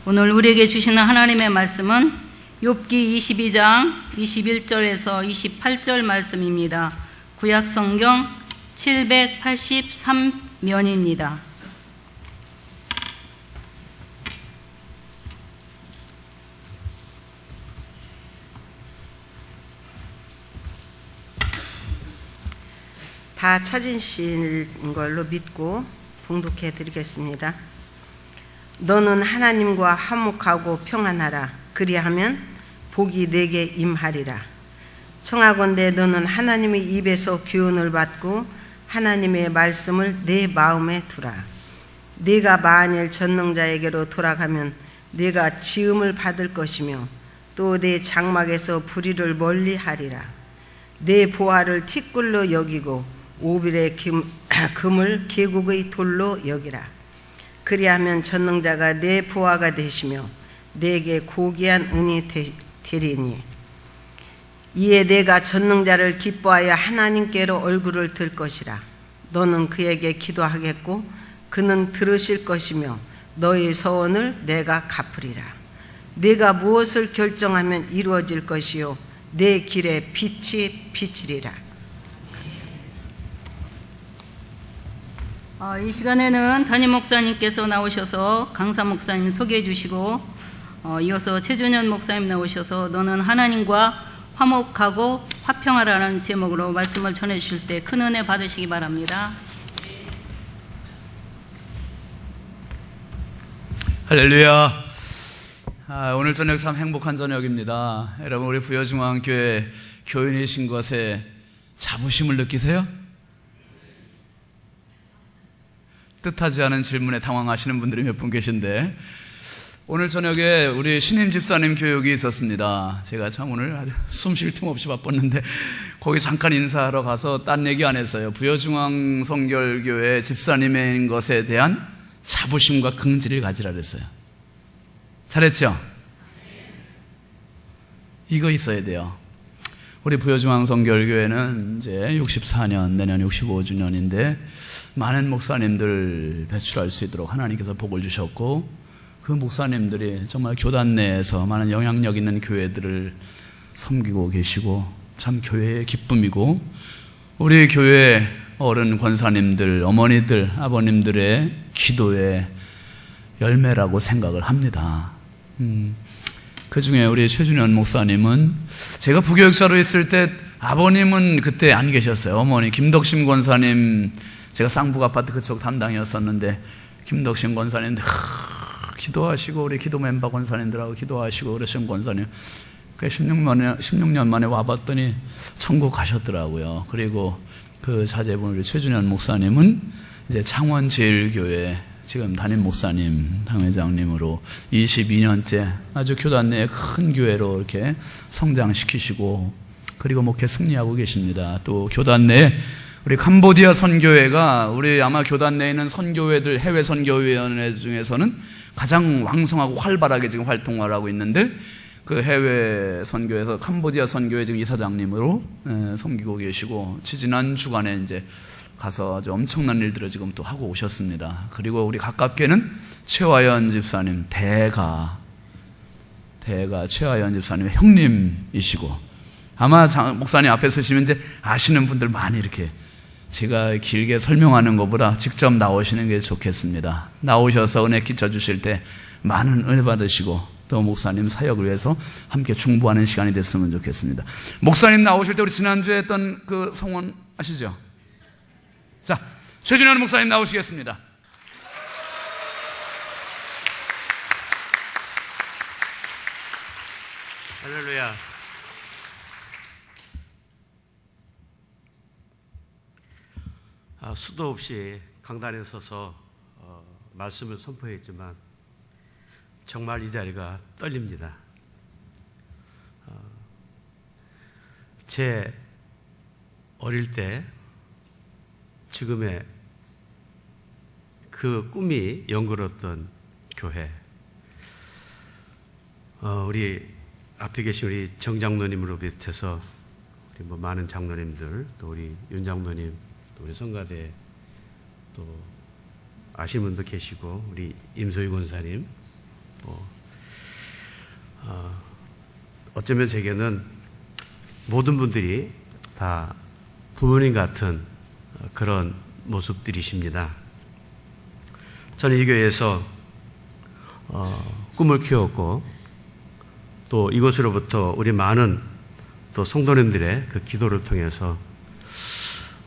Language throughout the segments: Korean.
오늘 우리에게 주시는 하나님의 말씀은 욥기 22장 21절에서 28절 말씀입니다. 구약 성경 783면입니다. 다 찾으신 걸로 믿고 봉독해 드리겠습니다. 너는 하나님과 화목하고 평안하라. 그리하면 복이 내게 임하리라. 청하건대 너는 하나님의 입에서 교훈을 받고 하나님의 말씀을 내 마음에 두라. 네가 만일 전능자에게로 돌아가면 네가 지음을 받을 것이며 또 내 장막에서 불의를 멀리하리라. 내 보화를 티끌로 여기고 오빌의 금을 계곡의 돌로 여기라. 그리하면 전능자가 내 보화가 되시며 내게 고귀한 은이 되리니 이에 내가 전능자를 기뻐하여 하나님께로 얼굴을 들 것이라. 너는 그에게 기도하겠고 그는 들으실 것이며 너의 서원을 내가 갚으리라. 내가 무엇을 결정하면 이루어질 것이요 내 길에 빛이 비치리라. 이 시간에는 담임 목사님께서 나오셔서 강사 목사님 소개해 주시고 이어서 최준현 목사님 나오셔서 너는 하나님과 화목하고 화평하라는 제목으로 말씀을 전해 주실 때 큰 은혜 받으시기 바랍니다. 할렐루야. 오늘 저녁 참 행복한 저녁입니다. 여러분, 우리 부여중앙교회 교인이신 것에 자부심을 느끼세요? 뜻하지 않은 질문에 당황하시는 분들이 몇 분 계신데, 오늘 저녁에 우리 신임 집사님 교육이 있었습니다. 제가 참 오늘 아주 숨 쉴 틈 없이 바빴는데 거기 잠깐 인사하러 가서 딴 얘기 안 했어요. 부여중앙 성결교회 집사님인 것에 대한 자부심과 긍지를 가지라 그랬어요. 잘했죠? 이거 있어야 돼요. 우리 부여중앙 성결교회는 이제 64년, 내년 65주년인데 많은 목사님들 배출할 수 있도록 하나님께서 복을 주셨고, 그 목사님들이 정말 교단 내에서 많은 영향력 있는 교회들을 섬기고 계시고 참 교회의 기쁨이고, 우리 교회 어른 권사님들, 어머니들, 아버님들의 기도의 열매라고 생각을 합니다. 그 중에 우리 최준현 목사님은, 제가 부교육자로 있을 때 아버님은 그때 안 계셨어요. 어머니 김덕심 권사님, 제가 쌍북 아파트 그쪽 담당이었었는데 김덕심 권사님 기도하시고 우리 기도 멤버 권사님들하고 기도하시고 그러신 권사님 16년 만에 와봤더니 천국 가셨더라고요. 그리고 그 자제분 우리 최준현 목사님은 이제 창원제일교회 지금 담임 목사님, 당회장님으로 22년째 아주 교단 내에 큰 교회로 이렇게 성장시키시고, 그리고 목회 승리하고 계십니다. 또 교단 내에 우리 캄보디아 선교회가 우리 아마 교단 내에 있는 선교회들, 해외 선교위원회 중에서는 가장 왕성하고 활발하게 지금 활동을 하고 있는데, 그 해외 선교에서 캄보디아 선교회 지금 이사장님으로 섬기고 계시고, 지난 주간에 이제 가서 아주 엄청난 일들을 지금 또 하고 오셨습니다. 그리고 우리 가깝게는 최화연 집사님, 대가 최화연 집사님의 형님이시고, 아마 목사님 앞에 서시면 이제 아시는 분들 많이 이렇게 제가 길게 설명하는 것보다 직접 나오시는 게 좋겠습니다. 나오셔서 은혜 끼쳐 주실 때 많은 은혜 받으시고, 또 목사님 사역을 위해서 함께 중보하는 시간이 됐으면 좋겠습니다. 목사님 나오실 때 우리 지난주에 했던 그 성원 아시죠? 자, 최준현 목사님 나오시겠습니다. 할렐루야. 수도 없이 강단에 서서 말씀을 선포했지만 정말 이 자리가 떨립니다. 제 어릴 때 지금의 그 꿈이 연그렀던 교회, 우리 앞에 계신 우리 정 장로님으로 비롯해서 우리 많은 장로님들, 또 우리 윤 장로님, 또 우리 성가대, 또 아시는 분도 계시고 우리 임소희 권사님, 어쩌면 제게는 모든 분들이 다 부모님 같은 그런 모습들이십니다. 저는 이 교회에서 꿈을 키웠고 또 이곳으로부터 우리 많은 또 성도님들의 그 기도를 통해서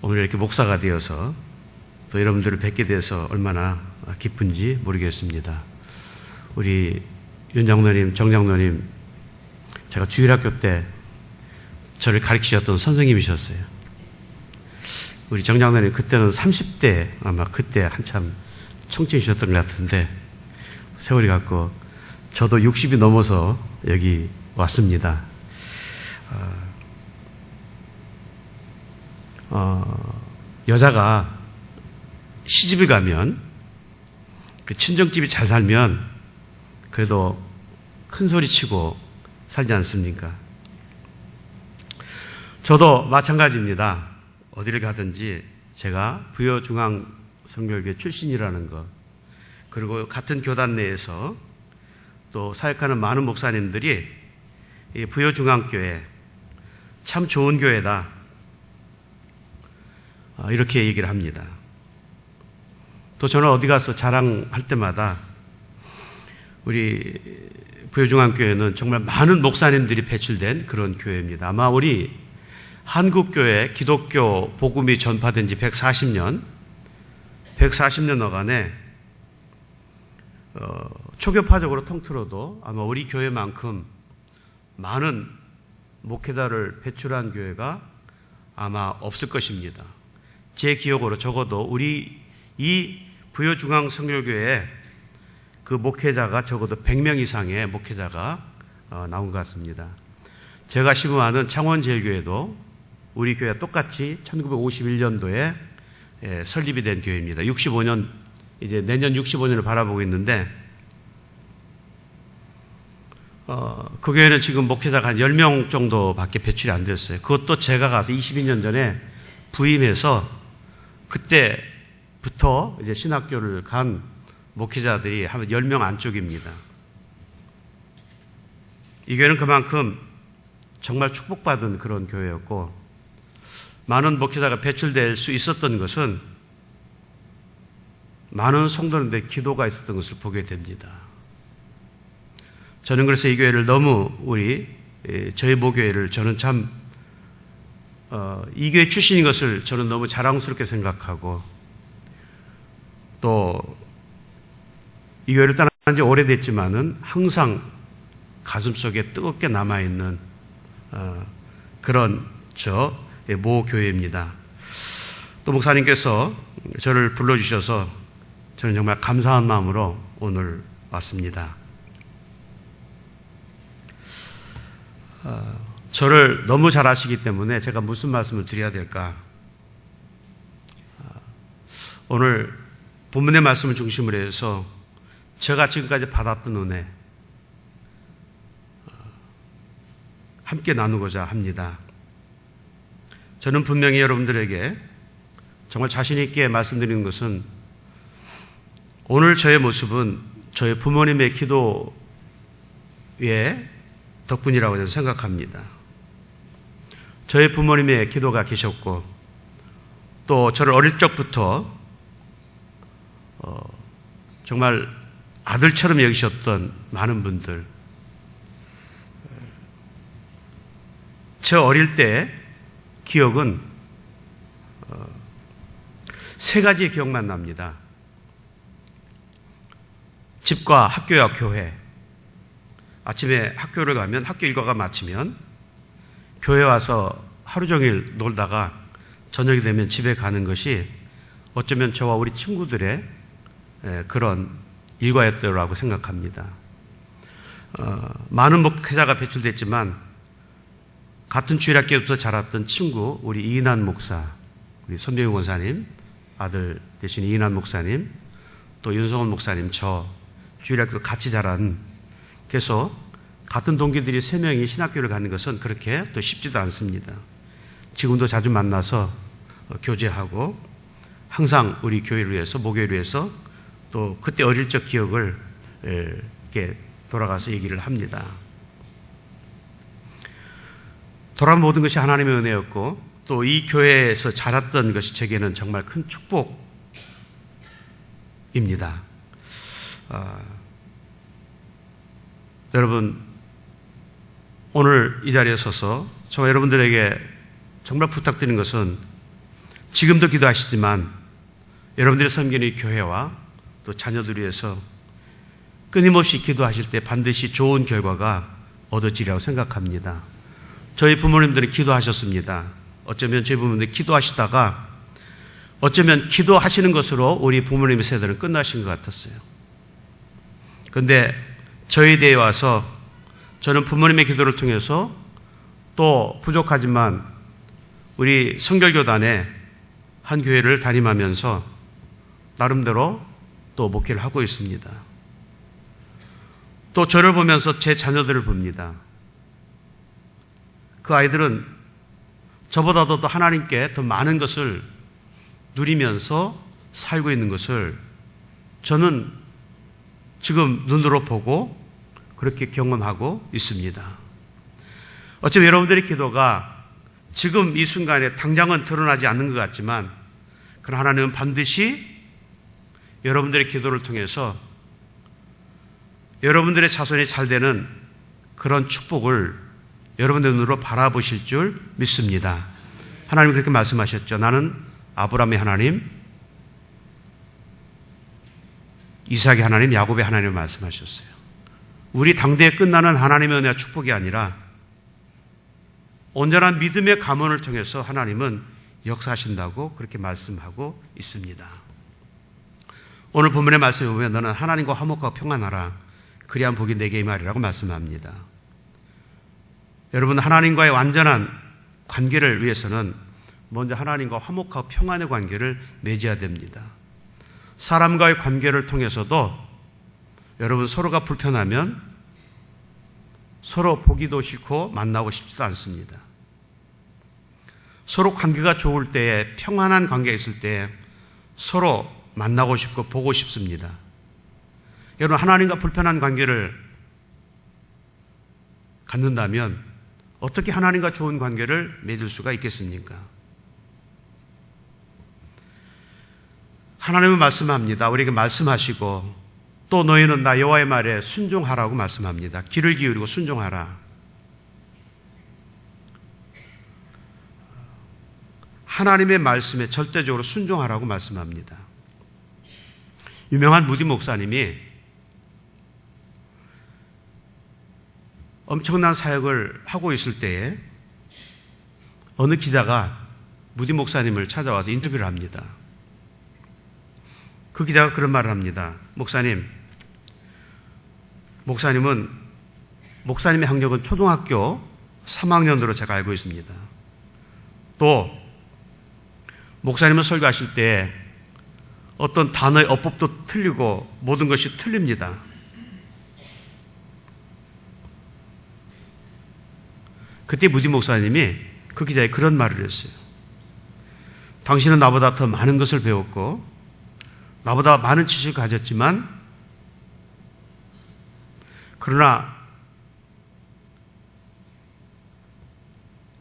오늘 이렇게 목사가 되어서 또 여러분들을 뵙게 돼서 얼마나 기쁜지 모르겠습니다. 우리 윤 장로님, 정 장로님, 제가 주일학교 때 저를 가르치셨던 선생님이셨어요. 우리 정 장로님 그때는 30대 아마 그때 한참 청춘이셨던 것 같은데 세월이 갔고 저도 60이 넘어서 여기 왔습니다. 여자가 시집을 가면 그 친정집이 잘 살면 그래도 큰 소리 치고 살지 않습니까? 저도 마찬가지입니다. 어디를 가든지 제가 부여중앙성결교회 출신이라는 것, 그리고 같은 교단 내에서 또 사역하는 많은 목사님들이 이 부여중앙교회 참 좋은 교회다 이렇게 얘기를 합니다. 또 저는 어디 가서 자랑할 때마다 우리 부여중앙교회는 정말 많은 목사님들이 배출된 그런 교회입니다. 아마 우리 한국교회 기독교 복음이 전파된 지 140년 어간에 초교파적으로 통틀어도 아마 우리 교회만큼 많은 목회자를 배출한 교회가 아마 없을 것입니다. 제 기억으로 적어도 우리 이 부여중앙성결교회에 그 목회자가 적어도 100명 이상의 목회자가 나온 것 같습니다. 제가 시무하는 창원제일교회도 우리 교회와 똑같이 1951년도에 설립이 된 교회입니다. 65년, 이제 내년 65년을 바라보고 있는데, 그 교회는 지금 목회자가 한 10명 정도밖에 배출이 안 됐어요. 그것도 제가 가서 22년 전에 부임해서 그때부터 이제 신학교를 간 목회자들이 한 10명 안쪽입니다. 이 교회는 그만큼 정말 축복받은 그런 교회였고, 많은 목회자가 배출될 수 있었던 것은 많은 성도님들의 기도가 있었던 것을 보게 됩니다. 저는 그래서 이 교회를 너무 저희 모교회를 저는 참 이 교회 출신인 것을 저는 너무 자랑스럽게 생각하고, 또 이 교회를 떠난 지 오래됐지만은 항상 가슴속에 뜨겁게 남아있는 그런 모 교회입니다. 또 목사님께서 저를 불러주셔서 저는 정말 감사한 마음으로 오늘 왔습니다. 저를 너무 잘 아시기 때문에 제가 무슨 말씀을 드려야 될까? 오늘 본문의 말씀을 중심으로 해서 제가 지금까지 받았던 은혜 함께 나누고자 합니다. 저는 분명히 여러분들에게 정말 자신 있게 말씀드리는 것은 오늘 저의 모습은 저의 부모님의 기도의 덕분이라고 저는 생각합니다. 저희 부모님의 기도가 계셨고, 또 저를 어릴 적부터 정말 아들처럼 여기셨던 많은 분들, 저 어릴 때 기억은 세 가지의 기억만 납니다. 집과 학교와 교회. 아침에 학교를 가면 학교 일과가 마치면 교회 와서 하루 종일 놀다가 저녁이 되면 집에 가는 것이 어쩌면 저와 우리 친구들의 그런 일과였더라고 생각합니다. 많은 목회자가 배출됐지만 같은 주일학교부터 자랐던 친구, 우리 이인환 목사, 우리 손병희 권사님, 아들 대신 이인환 목사님, 또 윤성원 목사님, 저 주일학교 같이 자란, 그래서 같은 동기들이 3명이 신학교를 가는 것은 그렇게 또 쉽지도 않습니다. 지금도 자주 만나서 교제하고 항상 우리 교회를 위해서, 목교회를 위해서 또 그때 어릴 적 기억을 이렇게 돌아가서 얘기를 합니다. 돌아온 모든 것이 하나님의 은혜였고 또 이 교회에서 자랐던 것이 제게는 정말 큰 축복입니다. 여러분, 오늘 이 자리에 서서 저 여러분들에게 정말 부탁드리는 것은 지금도 기도하시지만 여러분들이 섬기는 이 교회와 또 자녀들 위해서 끊임없이 기도하실 때 반드시 좋은 결과가 얻어지리라고 생각합니다. 저희 부모님들이 기도하셨습니다. 어쩌면 저희 부모님들이 기도하시다가 어쩌면 기도하시는 것으로 우리 부모님의 세대는 끝나신 것 같았어요. 그런데 저희 대에 와서 저는 부모님의 기도를 통해서 또 부족하지만 우리 성결교단의 한 교회를 담임하면서 나름대로 또 목회를 하고 있습니다. 또 저를 보면서 제 자녀들을 봅니다. 그 아이들은 저보다도 또 하나님께 더 많은 것을 누리면서 살고 있는 것을 저는 지금 눈으로 보고 그렇게 경험하고 있습니다. 어쩌면 여러분들의 기도가 지금 이 순간에 당장은 드러나지 않는 것 같지만 그러나 하나님은 반드시 여러분들의 기도를 통해서 여러분들의 자손이 잘 되는 그런 축복을 여러분들 눈으로 바라보실 줄 믿습니다. 하나님이 그렇게 말씀하셨죠. 나는 아브라함의 하나님, 이삭의 하나님, 야곱의 하나님을 말씀하셨어요. 우리 당대에 끝나는 하나님의 은혜와 축복이 아니라 온전한 믿음의 가문을 통해서 하나님은 역사하신다고 그렇게 말씀하고 있습니다. 오늘 본문의 말씀에 보면 너는 하나님과 화목하고 평안하라. 그리한 복이 내게 임하리라고 말씀합니다. 여러분, 하나님과의 완전한 관계를 위해서는 먼저 하나님과 화목하고 평안의 관계를 맺어야 됩니다. 사람과의 관계를 통해서도 여러분 서로가 불편하면 서로 보기도 싫고 만나고 싶지도 않습니다. 서로 관계가 좋을 때에 평안한 관계가 있을 때 서로 만나고 싶고 보고 싶습니다. 여러분, 하나님과 불편한 관계를 갖는다면 어떻게 하나님과 좋은 관계를 맺을 수가 있겠습니까? 하나님은 말씀합니다. 우리에게 말씀하시고 또 너희는 나 여호와의 말에 순종하라고 말씀합니다. 귀를 기울이고 순종하라. 하나님의 말씀에 절대적으로 순종하라고 말씀합니다. 유명한 무디 목사님이 엄청난 사역을 하고 있을 때에 어느 기자가 무디 목사님을 찾아와서 인터뷰를 합니다. 그 기자가 그런 말을 합니다. 목사님은 목사님의 학력은 초등학교 3학년으로 제가 알고 있습니다. 또 목사님은 설교하실 때 어떤 단어의 어법도 틀리고 모든 것이 틀립니다. 그때 무디 목사님이 그 기자에 그런 말을 했어요. 당신은 나보다 더 많은 것을 배웠고 나보다 많은 지식을 가졌지만 그러나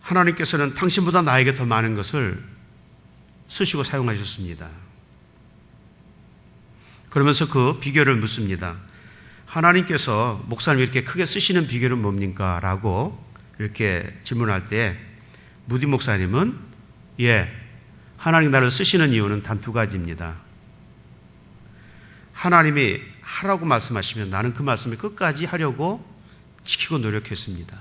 하나님께서는 당신보다 나에게 더 많은 것을 쓰시고 사용하셨습니다. 그러면서 그 비결을 묻습니다. 하나님께서 목사님 이렇게 크게 쓰시는 비결은 뭡니까? 라고 이렇게 질문할 때 무디 목사님은 하나님 나를 쓰시는 이유는 단 두 가지입니다. 하나님이 하라고 말씀하시면 나는 그 말씀을 끝까지 하려고 지키고 노력했습니다.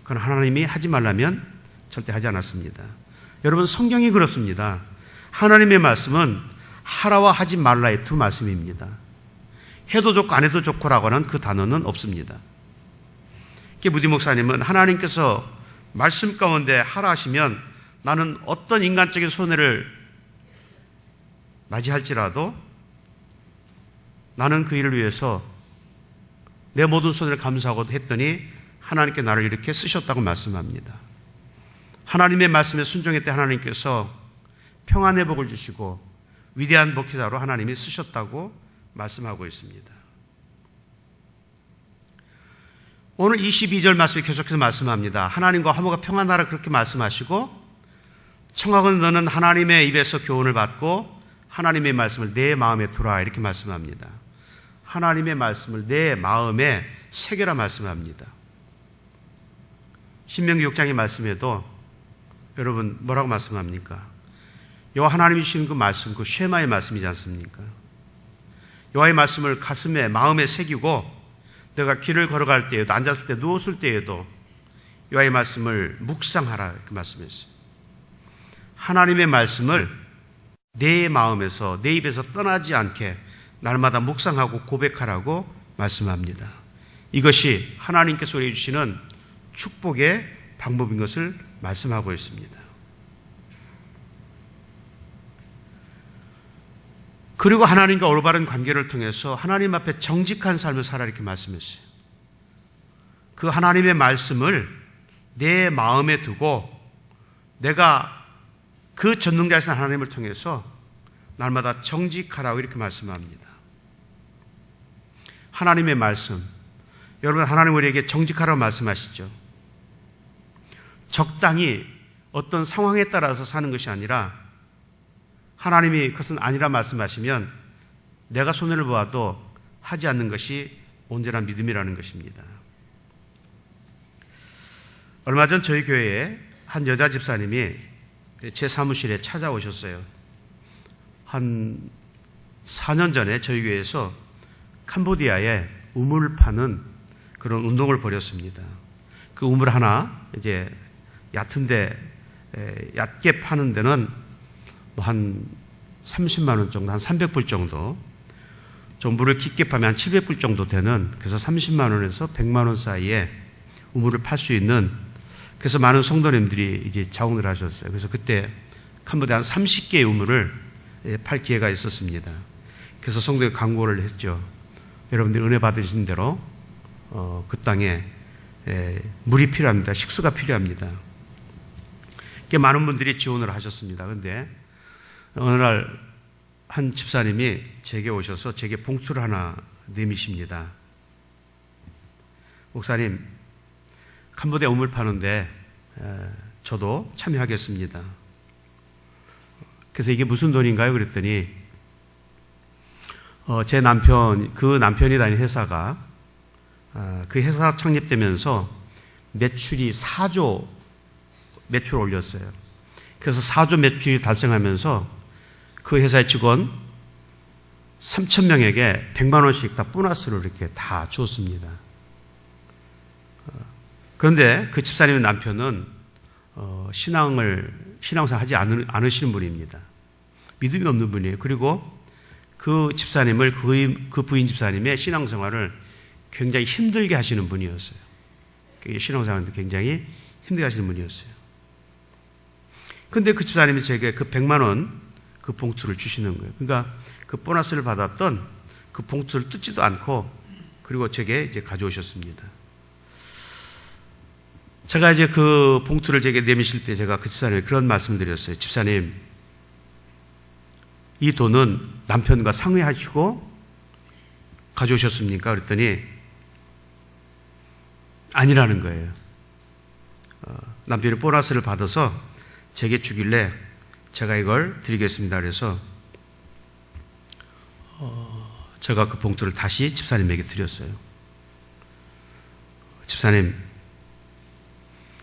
그러나 하나님이 하지 말라면 절대 하지 않았습니다. 여러분, 성경이 그렇습니다. 하나님의 말씀은 하라와 하지 말라의 두 말씀입니다. 해도 좋고 안 해도 좋고라고 하는 그 단어는 없습니다. 무디 목사님은 하나님께서 말씀 가운데 하라 하시면 나는 어떤 인간적인 손해를 맞이할지라도 나는 그 일을 위해서 내 모든 손해를 감수하고 했더니 하나님께 나를 이렇게 쓰셨다고 말씀합니다. 하나님의 말씀에 순종할 때 하나님께서 평안의 복을 주시고 위대한 목회자로 하나님이 쓰셨다고 말씀하고 있습니다. 오늘 22절 말씀에 계속해서 말씀합니다. 하나님과 화목과 평안하라 그렇게 말씀하시고 청하건 너는 하나님의 입에서 교훈을 받고 하나님의 말씀을 내 마음에 두라 이렇게 말씀합니다. 하나님의 말씀을 내 마음에 새겨라 말씀합니다. 신명기 6장의 말씀에도 여러분 뭐라고 말씀합니까? 여호와 하나님이 주신 그 말씀, 그 쉐마의 말씀이지 않습니까? 여호와의 말씀을 가슴에 마음에 새기고 내가 길을 걸어갈 때에도 앉았을 때 누웠을 때에도 여호와의 말씀을 묵상하라 그 말씀이었어요. 하나님의 말씀을 내 마음에서 내 입에서 떠나지 않게 날마다 묵상하고 고백하라고 말씀합니다. 이것이 하나님께서 우리에게 주시는 축복의 방법인 것을 말씀하고 있습니다. 그리고 하나님과 올바른 관계를 통해서 하나님 앞에 정직한 삶을 살아 이렇게 말씀했어요. 그 하나님의 말씀을 내 마음에 두고 내가 그 전능자이신 하나님을 통해서 날마다 정직하라고 이렇게 말씀합니다. 하나님의 말씀, 여러분 하나님 우리에게 정직하라고 말씀하시죠. 적당히 어떤 상황에 따라서 사는 것이 아니라 하나님이 그것은 아니라 말씀하시면 내가 손해를 보아도 하지 않는 것이 온전한 믿음이라는 것입니다. 얼마 전 저희 교회에 한 여자 집사님이 제 사무실에 찾아오셨어요. 한 4년 전에 저희 교회에서 캄보디아에 우물을 파는 그런 운동을 벌였습니다. 그 우물 하나 이제 얕은데 얕게 파는 데는 뭐 한 30만 원 정도, 한 300불 정도, 좀 물을 깊게 파면 한 700불 정도 되는, 그래서 30만 원에서 100만 원 사이에 우물을 팔 수 있는, 그래서 많은 성도님들이 이제 자원을 하셨어요. 그래서 그때 캄보디아 한 30개의 우물을 팔 기회가 있었습니다. 그래서 성도에 광고를 했죠. 여러분들이 은혜 받으신 대로 그 땅에 물이 필요합니다. 식수가 필요합니다. 이렇게 많은 분들이 지원을 하셨습니다. 그런데 어느 날 한 집사님이 제게 오셔서 제게 봉투를 하나 내미십니다. 목사님, 캄보디아 우물 파는데 저도 참여하겠습니다. 그래서 이게 무슨 돈인가요? 그랬더니 제 남편, 그 남편이 다닌 회사가 그 회사 창립되면서 매출이 4조 매출을 올렸어요. 그래서 4조 매출이 달성하면서 그 회사의 직원 3,000명에게 100만 원씩 다 보너스를 이렇게 다 줬습니다. 그런데 그 집사님의 남편은 신앙생활 하지 않으시는 분입니다. 믿음이 없는 분이에요. 그리고 그 집사님을, 그 부인 집사님의 신앙생활을 굉장히 힘들게 하시는 분이었어요. 신앙생활도 굉장히 힘들게 하시는 분이었어요. 근데 그 집사님이 제게 그 100만 원 그 봉투를 주시는 거예요. 그러니까 그 보너스를 받았던 그 봉투를 뜯지도 않고 그리고 제게 이제 가져오셨습니다. 제가 이제 그 봉투를 제게 내미실 때 제가 그 집사님에게 그런 말씀을 드렸어요. 집사님, 이 돈은 남편과 상의하시고 가져오셨습니까? 그랬더니 아니라는 거예요. 남편이 보너스를 받아서 제게 주길래 제가 이걸 드리겠습니다. 그래서 제가 그 봉투를 다시 집사님에게 드렸어요. 집사님,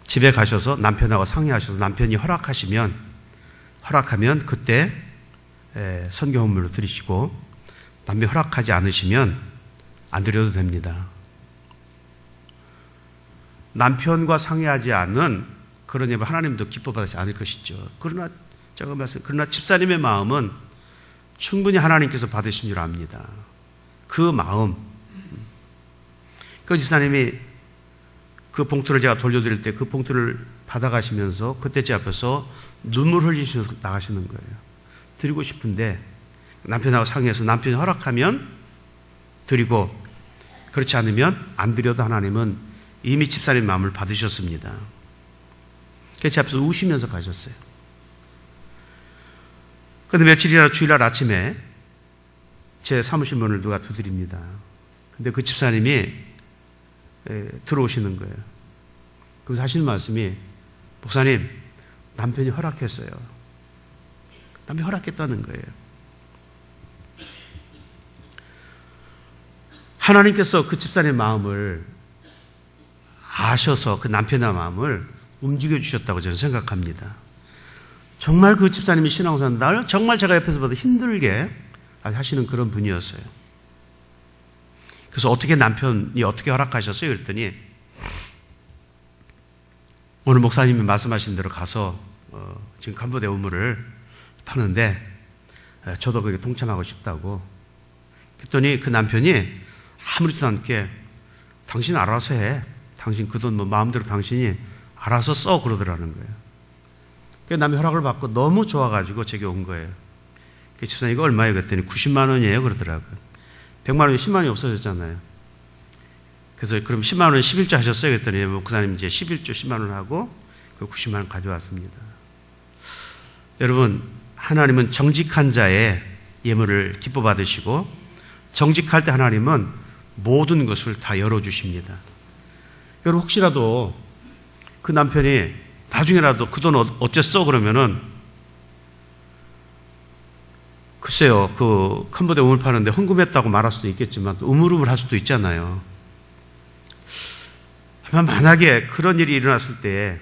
집에 가셔서 남편하고 상의하셔서 남편이 허락하면 그때 선교 헌물로 드리시고, 남편이 허락하지 않으시면 안 드려도 됩니다. 남편과 상의하지 않은 그런 예배 하나님도 기뻐받지 않을 것이죠. 그러나 집사님의 마음은 충분히 하나님께서 받으신 줄 압니다. 그 마음. 그 집사님이 그 봉투를 제가 돌려드릴 때 그 봉투를 받아가시면서 그때 제 앞에서 눈물 흘리시면서 나가시는 거예요. 드리고 싶은데 남편하고 상의해서 남편이 허락하면 드리고, 그렇지 않으면 안 드려도 하나님은 이미 집사님 마음을 받으셨습니다. 그래서 제 앞에서 우시면서 가셨어요. 그런데 며칠 지나 주일날 아침에 제 사무실 문을 누가 두드립니다. 근데 그 집사님이 들어오시는 거예요. 그래서 하시는 말씀이, 목사님, 남편이 허락했어요. 남편이 허락했다는 거예요. 하나님께서 그 집사님의 마음을 아셔서 그 남편의 마음을 움직여 주셨다고 저는 생각합니다. 정말 그 집사님이 신앙생활 날 정말 제가 옆에서 봐도 힘들게 하시는 그런 분이었어요. 그래서 어떻게 남편이 어떻게 허락하셨어요? 그랬더니 오늘 목사님이 말씀하신 대로 가서 지금 캄보디아 우물을 파는데 저도 거기에 동참하고 싶다고. 그랬더니 그 남편이 아무렇지도 않게 당신 알아서 해. 당신 그 돈 뭐 마음대로 당신이 알아서 써 그러더라는 거예요. 그 남의 허락을 받고 너무 좋아가지고 제게 온 거예요. 그 집사님 이거 얼마예요? 그랬더니 90만 원이에요 그러더라고요. 100만 원이 10만 원이 없어졌잖아요. 그래서 그럼 10만 원 11조 하셨어요? 그랬더니 목사님 이제 11조 10만 원 하고 그 90만 원 가져왔습니다. 여러분, 하나님은 정직한 자의 예물을 기뻐 받으시고 정직할 때 하나님은 모든 것을 다 열어주십니다. 여러분, 혹시라도 그 남편이 나중에라도 그 돈 어땠어? 그러면은 글쎄요, 그 캄보디아 우물 파는데 헌금했다고 말할 수도 있겠지만 또 우물우물 할 수도 있잖아요. 만약에 그런 일이 일어났을 때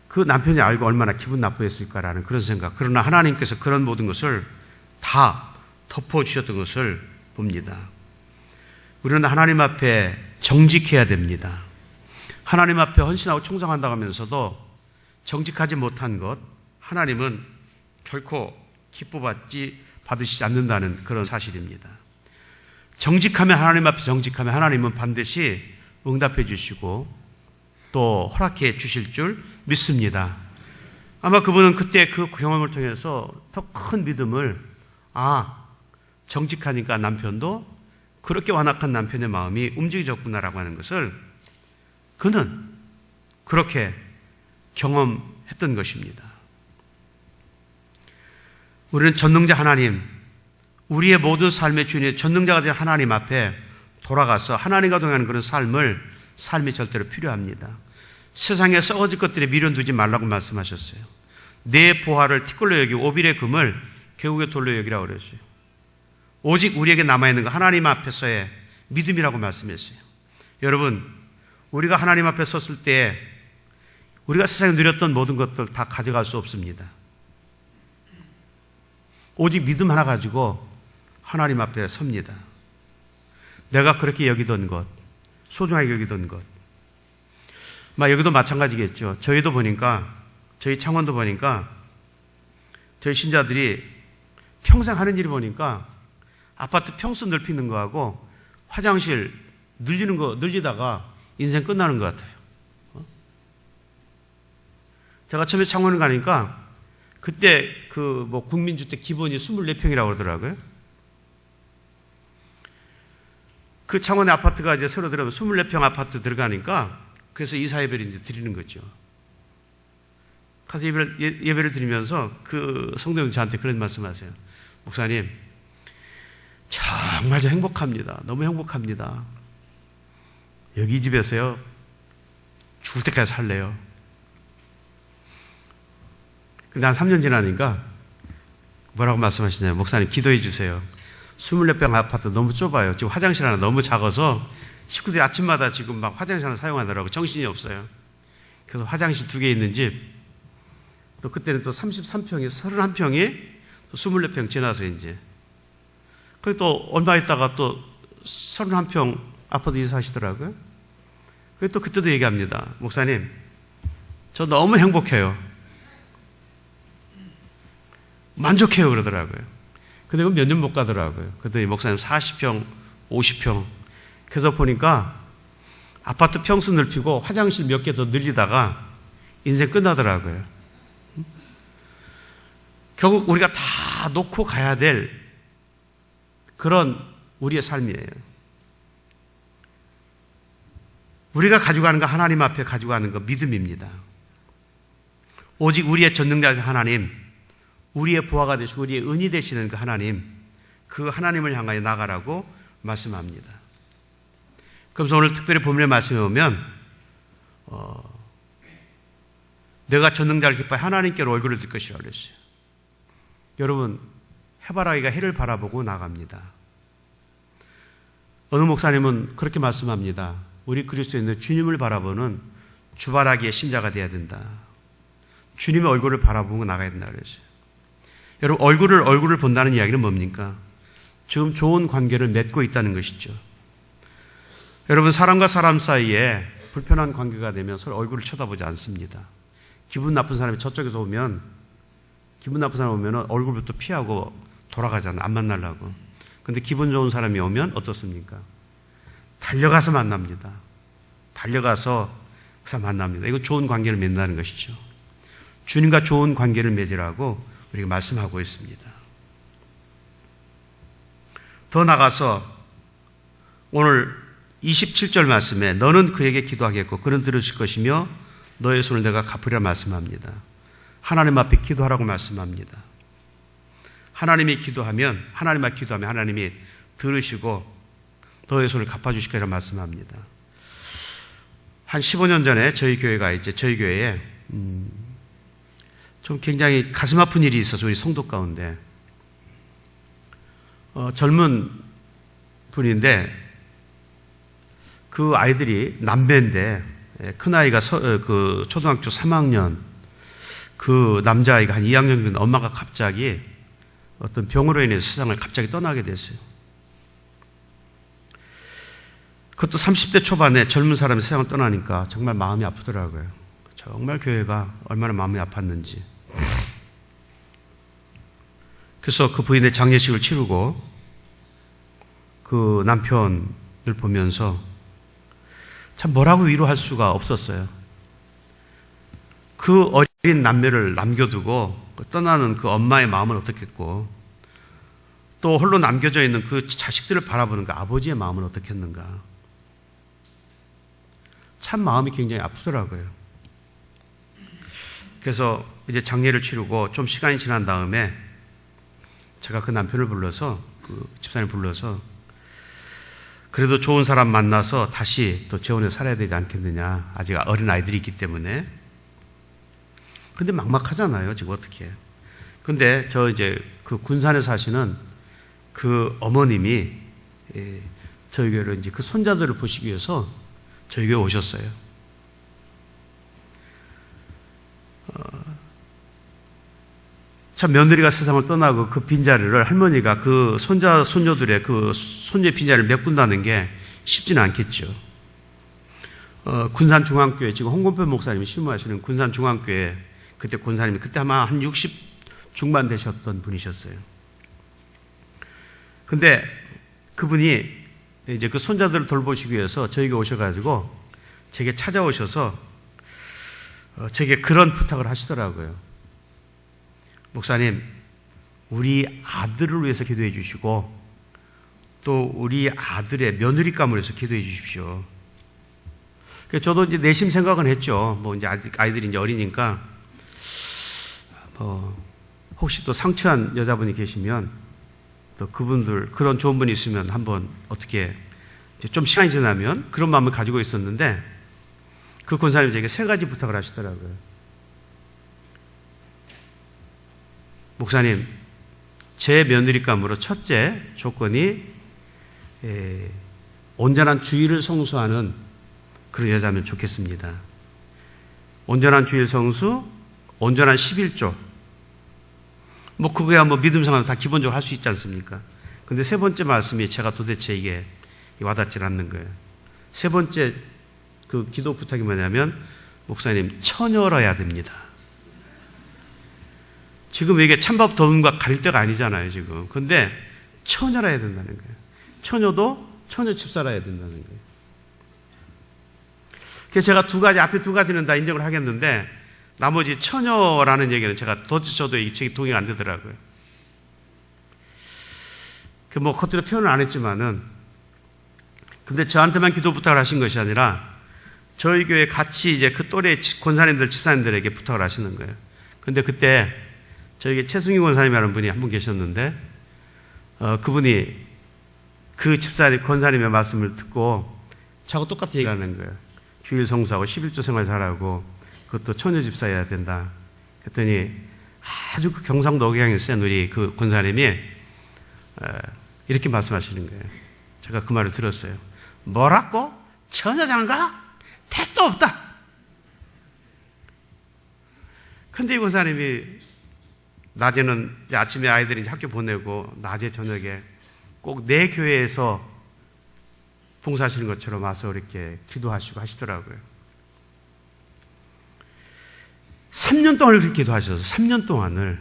그 남편이 알고 얼마나 기분 나쁘겠을까라는 그런 생각. 그러나 하나님께서 그런 모든 것을 다 덮어주셨던 것을 봅니다. 우리는 하나님 앞에 정직해야 됩니다. 하나님 앞에 헌신하고 충성한다고 하면서도 정직하지 못한 것, 하나님은 결코 받으시지 않는다는 그런 사실입니다. 정직하면, 하나님 앞에 정직하면 하나님은 반드시 응답해 주시고 또 허락해 주실 줄 믿습니다. 아마 그분은 그때 그 경험을 통해서 더 큰 믿음을, 정직하니까 남편도 그렇게 완악한 남편의 마음이 움직여졌구나라고 하는 것을 그는 그렇게 경험했던 것입니다. 우리는 전능자 하나님, 우리의 모든 삶의 주인의 전능자가 된 하나님 앞에 돌아가서 하나님과 동행하는 그런 삶이 절대로 필요합니다. 세상에 썩어질 것들에 미련 두지 말라고 말씀하셨어요. 내 보화를 티끌로 여기고 오빌의 금을 개국의 돌로 여기라고 그랬어요. 오직 우리에게 남아있는 거 하나님 앞에서의 믿음이라고 말씀했어요. 여러분, 우리가 하나님 앞에 섰을 때 우리가 세상에 누렸던 모든 것들 다 가져갈 수 없습니다. 오직 믿음 하나 가지고 하나님 앞에 섭니다. 내가 그렇게 여기던 것, 소중하게 여기던 것. 여기도 마찬가지겠죠. 저희도 보니까, 저희 창원도 보니까, 저희 신자들이 평생 하는 일이 보니까 아파트 평수 넓히는 거하고 화장실 늘리다가 인생 끝나는 것 같아요. 제가 처음에 창원을 가니까 그때 국민주택 기본이 24평이라고 그러더라고요. 그 창원의 아파트가 이제 새로 들어가면 24평 아파트 들어가니까 그래서 이사 예배를 이제 드리는 거죠. 가서 예배를 드리면서 그 성도님이 저한테 그런 말씀 하세요. 목사님, 정말 저 행복합니다. 너무 행복합니다. 여기 이 집에서요, 죽을 때까지 살래요. 난 3년 지나니까 뭐라고 말씀하시냐면, 목사님 기도해 주세요. 24평 아파트 너무 좁아요. 지금 화장실 하나 너무 작아서 식구들이 아침마다 지금 막 화장실 하나 사용하느라고 정신이 없어요. 그래서 화장실 2개 있는 집, 또 그때는 또 33평이, 31평이 또 24평 지나서 이제. 그리고 또 얼마 있다가 또 31평 아파트 이사하시더라고요. 그리고 또 그때도 얘기합니다. 목사님, 저 너무 행복해요. 만족해요. 그러더라고요. 근데 몇 년 못 가더라고요. 그랬더니 목사님 40평, 50평. 그래서 보니까 아파트 평수 넓히고 화장실 몇 개 더 늘리다가 인생 끝나더라고요. 결국 우리가 다 놓고 가야 될 그런 우리의 삶이에요. 우리가 가지고 가는 거, 하나님 앞에 가지고 가는 거 믿음입니다. 오직 우리의 전능자이신 하나님, 우리의 보화가 되시고 우리의 은이 되시는 그 하나님, 그 하나님을 향하여 나가라고 말씀합니다. 그래서 오늘 특별히 본문의 말씀에 보면 내가 전능자를 기뻐해 하나님께로 얼굴을 들 것이라 그랬어요. 여러분, 해바라기가 해를 바라보고 나갑니다. 어느 목사님은 그렇게 말씀합니다. 우리 그리스도인은 주님을 바라보는 주바라기의 신자가 돼야 된다. 주님의 얼굴을 바라보고 나가야 된다 그랬어요. 여러분, 얼굴을 본다는 이야기는 뭡니까? 지금 좋은 관계를 맺고 있다는 것이죠. 여러분, 사람과 사람 사이에 불편한 관계가 되면 서로 얼굴을 쳐다보지 않습니다. 기분 나쁜 사람이 저쪽에서 오면, 기분 나쁜 사람 오면 얼굴부터 피하고 돌아가잖아요. 안 만나려고. 근데 기분 좋은 사람이 오면 어떻습니까? 달려가서 만납니다. 달려가서 그 사람 만납니다. 이거 좋은 관계를 맺는다는 것이죠. 주님과 좋은 관계를 맺으라고 우리가 말씀하고 있습니다. 더 나가서 오늘 27절 말씀에 너는 그에게 기도하겠고 그는 들으실 것이며 너의 손을 내가 갚으리라 말씀합니다. 하나님 앞에 기도하라고 말씀합니다. 하나님 앞에 기도하면 하나님이 들으시고 너의 손을 갚아주실 거라 말씀합니다. 한 15년 전에 저희 교회에 좀 굉장히 가슴 아픈 일이 있어서 우리 성도 가운데 젊은 분인데 그 아이들이 남배인데 큰아이가 그 초등학교 3학년 그 남자아이가 한 2학년 정도 엄마가 갑자기 어떤 병으로 인해서 세상을 갑자기 떠나게 됐어요. 그것도 30대 초반에 젊은 사람이 세상을 떠나니까 정말 마음이 아프더라고요. 정말 교회가 얼마나 마음이 아팠는지. 그래서 그 부인의 장례식을 치르고 그 남편을 보면서 참 뭐라고 위로할 수가 없었어요. 그 어린 남매를 남겨두고 떠나는 그 엄마의 마음은 어떻겠고 또 홀로 남겨져 있는 그 자식들을 바라보는 그 아버지의 마음은 어떻겠는가. 참 마음이 굉장히 아프더라고요. 그래서 이제 장례를 치르고 좀 시간이 지난 다음에 제가 그 남편을 불러서 그 집사님을 불러서 그래도 좋은 사람 만나서 다시 또 재혼해서 살아야 되지 않겠느냐. 아직 어린 아이들이 있기 때문에. 근데 막막하잖아요. 지금 어떻게. 근데 저 이제 그 군산에 사시는 그 어머님이 저희 교회로 이제 그 손자들을 보시기 위해서 저희 교회 오셨어요. 참 며느리가 세상을 떠나고 그 빈자리를 할머니가 그 손녀들의 그 손녀의 빈자리를 메꾼다는 게 쉽지는 않겠죠. 군산중앙교회, 지금 홍건표 목사님이 신무하시는 군산중앙교회, 그때 권사님이 그때 아마 한 60 중반 되셨던 분이셨어요. 근데 그분이 이제 그 손자들을 돌보시기 위해서 저에게 오셔가지고 제게 찾아오셔서 제게 그런 부탁을 하시더라고요. 목사님, 우리 아들을 위해서 기도해 주시고 또 우리 아들의 며느리감을 위해서 기도해 주십시오. 그래서 저도 이제 내심 생각은 했죠. 뭐 이제 아이들이 이제 어리니까 혹시 또 상처한 여자분이 계시면 또 그분들 그런 좋은 분이 있으면 한번 어떻게 좀 시간이 지나면 그런 마음을 가지고 있었는데 그 권사님이 제게 3가지 부탁을 하시더라고요. 목사님, 제 며느리감으로 첫째 조건이 온전한 주의를 성수하는 그런 여자면 좋겠습니다. 온전한 주일 성수, 온전한 11조. 뭐 그거야 뭐 믿음 생활 다 기본적으로 할 수 있지 않습니까? 근데 3번째 말씀이 제가 도대체 이게 와닿질 않는 거예요. 3번째 그 기도 부탁이 뭐냐면 목사님, 처녀라야 됩니다. 지금 이게 찬밥 더움과 가릴 때가 아니잖아요, 지금. 근데 처녀라야 된다는 거예요. 처녀도 처녀 집사라야 된다는 거예요. 그래서 제가 앞에 2가지는 다 인정을 하겠는데 나머지 처녀라는 얘기는 제가 도저히 저도 이 책이 동의가 안 되더라고요. 뭐 겉으로 표현을 안 했지만은 근데 저한테만 기도 부탁을 하신 것이 아니라 저희 교회 같이 이제 그 또래 권사님들, 집사님들에게 부탁을 하시는 거예요. 근데 그때 저에게 최승희 권사님이라는 분이 한 분 계셨는데 그분이 그 집사님, 권사님의 말씀을 듣고 저하고 똑같은 얘기를 하는 거예요. 주일 성수하고 11조 생활 잘하고 그것도 처녀 집사여야 된다. 그랬더니 아주 그 경상도 억양에 센 우리 그 권사님이 이렇게 말씀하시는 거예요. 제가 그 말을 들었어요. 뭐라고? 처녀장가? 택도 없다. 근데 이 권사님이 낮에는 이제 아침에 아이들이 이제 학교 보내고 낮에 저녁에 꼭 내 교회에서 봉사하시는 것처럼 와서 이렇게 기도하시고 하시더라고요. 3년 동안을 그렇게 기도하셔서 3년 동안을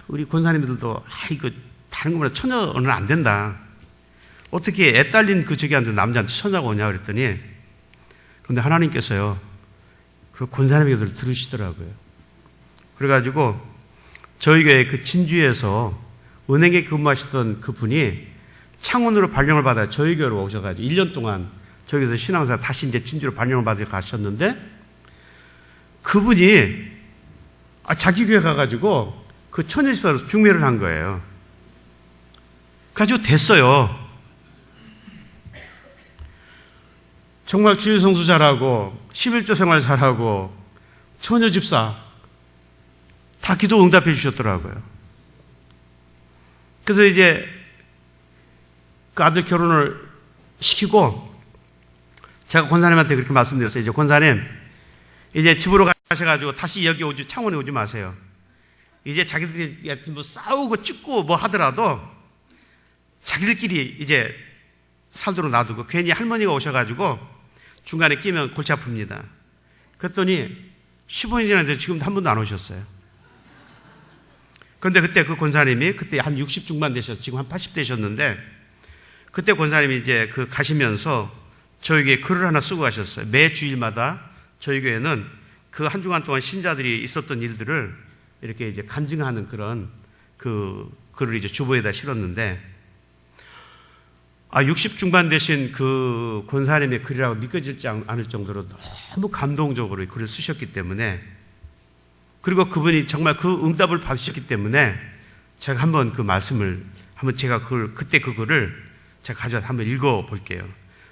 우리 권사님들도 이거 다른 것보다 처녀는 안 된다. 어떻게 애 딸린 그 저기 한테 남자한테 처녀가 오냐 그랬더니 그런데 하나님께서요 그 권사님의 기도를 들으시더라고요. 그래가지고 저희 교회 그 진주에서 은행에 근무하시던 그분이 창원으로 발령을 받아 저희 교회로 오셔가지고 1년 동안 저기서 신앙생활 다시 이제 진주로 발령을 받아 가셨는데 그분이 자기 교회 가가지고 그 처녀집사로 중매를 한 거예요. 가지고 됐어요. 정말 주일 성수 잘하고 11조 생활 잘하고 처녀집사 다 기도 응답해 주셨더라고요. 그래서 이제 그 아들 결혼을 시키고 제가 권사님한테 그렇게 말씀드렸어요. 이제 권사님 이제 집으로 가셔가지고 다시 여기 오지 창원에 오지 마세요. 이제 자기들이 뭐 싸우고 찢고 뭐 하더라도 자기들끼리 이제 살도록 놔두고 괜히 할머니가 오셔가지고 중간에 끼면 골치 아픕니다. 그랬더니 15년이 지났는데 지금도 한 번도 안 오셨어요. 그런데 그때 그 권사님이 그때 한 60 중반 되셨, 지금 한 80 되셨는데 그때 권사님이 이제 그 가시면서 저에게 글을 하나 쓰고 가셨어요. 매 주일마다 저희 교회는 그 한 주간 동안 신자들이 있었던 일들을 이렇게 이제 간증하는 그런 그 글을 이제 주보에다 실었는데 60 중반 되신 그 권사님의 글이라고 믿겨지지 않을 정도로 너무 감동적으로 글을 쓰셨기 때문에 그리고 그분이 정말 그 응답을 받으셨기 때문에 제가 한번 그 말씀을 한번 제가 그때 그 글을 제가 가져와서 한번 읽어볼게요.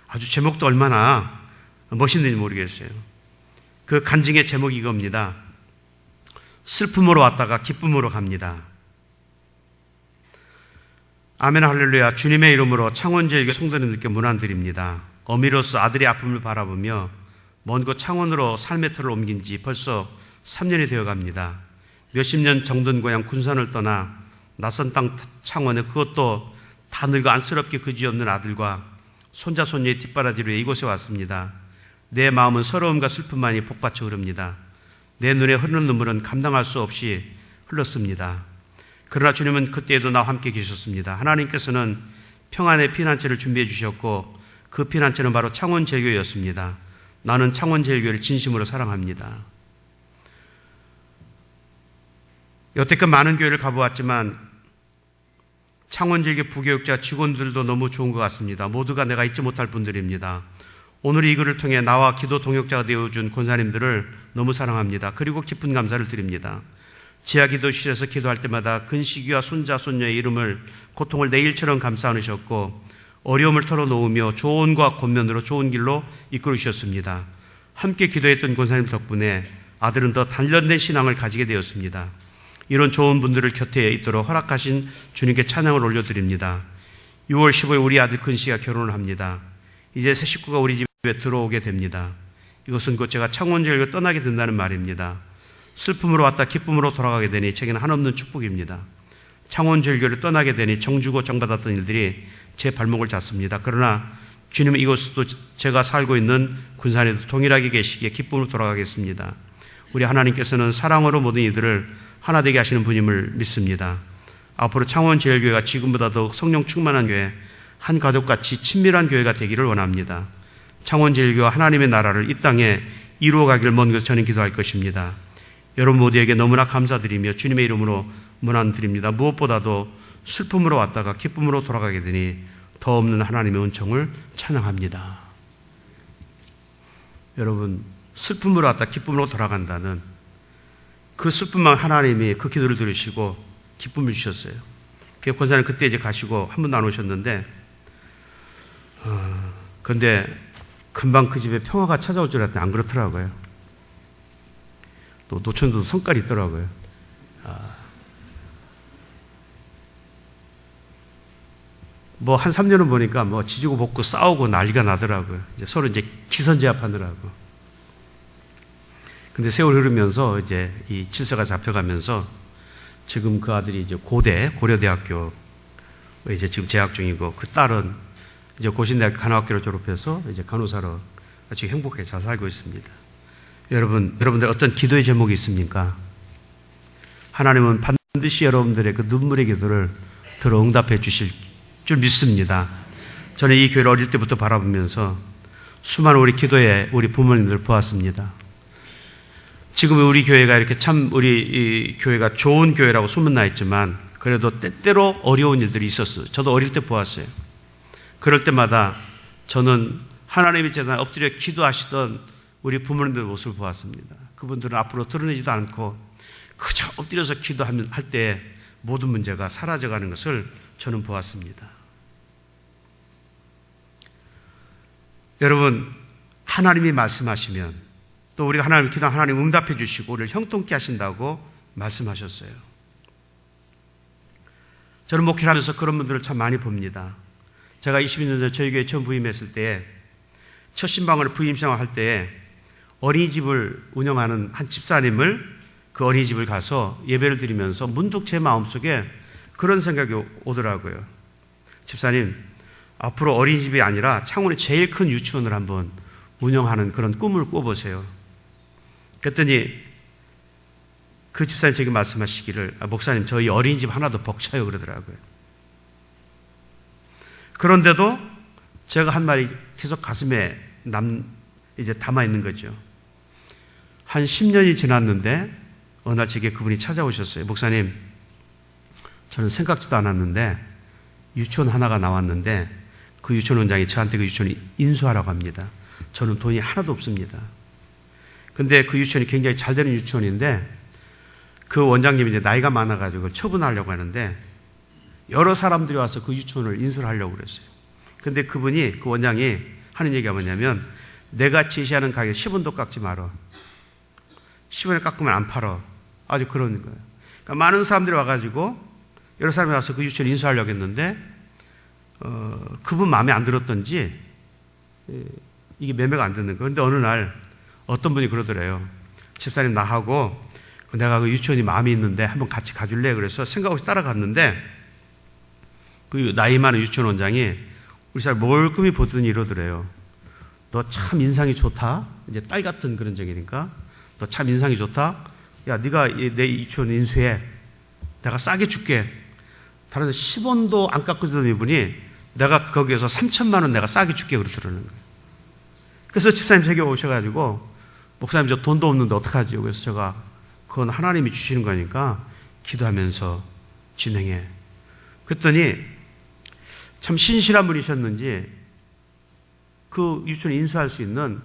아주 제목도 얼마나 멋있는지 모르겠어요. 그 간증의 제목이 이겁니다. 슬픔으로 왔다가 기쁨으로 갑니다. 아멘 할렐루야. 주님의 이름으로 창원제일교 성도님들께 문안드립니다. 어미로서 아들의 아픔을 바라보며 먼 곳 창원으로 삶의 터를 옮긴 지 벌써 3년이 되어갑니다. 몇십 년 정든 고향 군산을 떠나 낯선 땅 창원에 그것도 다 늙어 안쓰럽게 그지없는 아들과 손자 손녀의 뒷바라지로 이곳에 왔습니다. 내 마음은 서러움과 슬픔만이 복받쳐 흐릅니다. 내 눈에 흐르는 눈물은 감당할 수 없이 흘렀습니다. 그러나 주님은 그때에도 나와 함께 계셨습니다. 하나님께서는 평안의 피난처를 준비해 주셨고 그 피난처는 바로 창원제일교회였습니다. 나는 창원제일교회를 진심으로 사랑합니다. 여태껏 많은 교회를 가보았지만 창원제일교회 부교육자 직원들도 너무 좋은 것 같습니다. 모두가 내가 잊지 못할 분들입니다. 오늘 이 글을 통해 나와 기도 동역자가 되어준 권사님들을 너무 사랑합니다. 그리고 깊은 감사를 드립니다. 지하기도실에서 기도할 때마다 근시기와 손자 손녀의 이름을 고통을 내 일처럼 감싸 안으셨고 어려움을 털어놓으며 조언과 권면으로 좋은 길로 이끌어 주셨습니다. 함께 기도했던 권사님 덕분에 아들은 더 단련된 신앙을 가지게 되었습니다. 이런 좋은 분들을 곁에 있도록 허락하신 주님께 찬양을 올려드립니다. 6월 15일 우리 아들 근시가 결혼을 합니다. 이제 새 식구가 우리 집에 들어오게 됩니다. 이것은 곧 제가 창원제일교 떠나게 된다는 말입니다. 슬픔으로 왔다 기쁨으로 돌아가게 되니 제게는 한없는 축복입니다. 창원제일교를 떠나게 되니 정주고 정받았던 일들이 제 발목을 잡습니다. 그러나 주님은 이곳도 제가 살고 있는 군산에도 동일하게 계시기에 기쁨으로 돌아가겠습니다. 우리 하나님께서는 사랑으로 모든 이들을 하나 되게 하시는 분임을 믿습니다. 앞으로 창원제일교회가 지금보다 더 성령 충만한 교회, 한 가족같이 친밀한 교회가 되기를 원합니다. 창원제일교회와 하나님의 나라를 이 땅에 이루어가기를 먼 곳에서 저는 기도할 것입니다. 여러분 모두에게 너무나 감사드리며 주님의 이름으로 문안드립니다. 무엇보다도 슬픔으로 왔다가 기쁨으로 돌아가게 되니 더 없는 하나님의 은총을 찬양합니다. 여러분 슬픔으로 왔다 기쁨으로 돌아간다는 그 슬픔만 하나님이 그 기도를 들으시고 기쁨을 주셨어요. 권사님 그때 이제 가시고 한 번도 안 오셨는데 근데 금방 그 집에 평화가 찾아올 줄 알았더니 안 그렇더라고요. 또 노천도 성깔이 있더라고요. 뭐 한 3년은 보니까 뭐 지지고 볶고 싸우고 난리가 나더라고요. 이제 서로 이제 기선제압하느라고. 근데 세월 흐르면서 이제 이 질서가 잡혀가면서 지금 그 아들이 이제 고려대학교 이제 지금 재학 중이고, 그 딸은 이제 고신대학교 간호학교를 졸업해서 이제 간호사로 아주 행복하게 잘 살고 있습니다. 여러분들 어떤 기도의 제목이 있습니까? 하나님은 반드시 여러분들의 그 눈물의 기도를 들어 응답해 주실 줄 믿습니다. 저는 이 교회를 어릴 때부터 바라보면서 수많은 우리 부모님들 보았습니다. 지금 우리 교회가 이렇게 참 우리 이 교회가 좋은 교회라고 소문나 있지만 그래도 때때로 어려운 일들이 있었어요. 저도 어릴 때 보았어요. 그럴 때마다 저는 하나님의 재단에 엎드려 기도하시던 우리 부모님들 모습을 보았습니다. 그분들은 앞으로 드러내지도 않고 그저 엎드려서 기도할 때 모든 문제가 사라져가는 것을 저는 보았습니다. 여러분, 하나님이 말씀하시면 또 우리가 하나님 기도 하나님 응답해 주시고 우리를 형통케 하신다고 말씀하셨어요. 저는 목회를 하면서 그런 분들을 참 많이 봅니다. 제가 22년 전 저희 교회에 처음 부임했을 때 첫 신방을 부임 생활할 때 어린이집을 운영하는 한 집사님을 그 어린이집을 가서 예배를 드리면서 문득 제 마음속에 그런 생각이 오더라고요. 집사님, 앞으로 어린이집이 아니라 창원의 제일 큰 유치원을 한번 운영하는 그런 꿈을 꿔보세요. 그랬더니 그 집사님 제게 말씀하시기를, 목사님, 저희 어린이집 하나도 벅차요 그러더라고요. 그런데도 제가 한 말이 계속 가슴에 이제 담아있는 거죠. 한 10년이 지났는데 어느 날 제게 그분이 찾아오셨어요. 목사님, 저는 생각지도 않았는데 유치원 하나가 나왔는데 그 유치원 원장이 저한테 그 유치원을 인수하라고 합니다. 저는 돈이 하나도 없습니다. 근데 그 유치원이 굉장히 잘 되는 유치원인데 그 원장님이 이제 나이가 많아가지고 처분하려고 하는데 여러 사람들이 와서 그 유치원을 인수를 하려고 그랬어요. 근데 그분이, 그 원장이 하는 얘기가 뭐냐면, 내가 제시하는 가격 10원도 깎지 말어. 10원을 깎으면 안 팔어. 아주 그런 거예요. 그러니까 많은 사람들이 와가지고 여러 사람이 와서 그 유치원을 인수하려고 했는데 그분 마음에 안 들었던지 이게 매매가 안 되는 거예요. 그런데 어느 날 어떤 분이 그러더래요. 집사님, 나하고 내가 그 유치원이 마음에 있는데 한번 같이 가줄래? 그래서 생각 없이 따라갔는데 그 나이 많은 유치원 원장이 우리 사람 멀끔히 보더니 이러더래요. 너 참 인상이 좋다. 이제 딸 같은 그런 적이니까. 너 참 인상이 좋다. 야, 네가 내 유치원 인수해. 내가 싸게 줄게. 다른 데 10원도 안 깎고 주던 이분이 내가 거기에서 3천만 원 내가 싸게 줄게 그러더라는 거예요. 그래서 집사님 제게 오셔가지고, 목사님, 저 돈도 없는데 어떡하지? 그래서 제가, 그건 하나님이 주시는 거니까 기도하면서 진행해. 그랬더니 참 신실한 분이셨는지 그 유치원 인수할 수 있는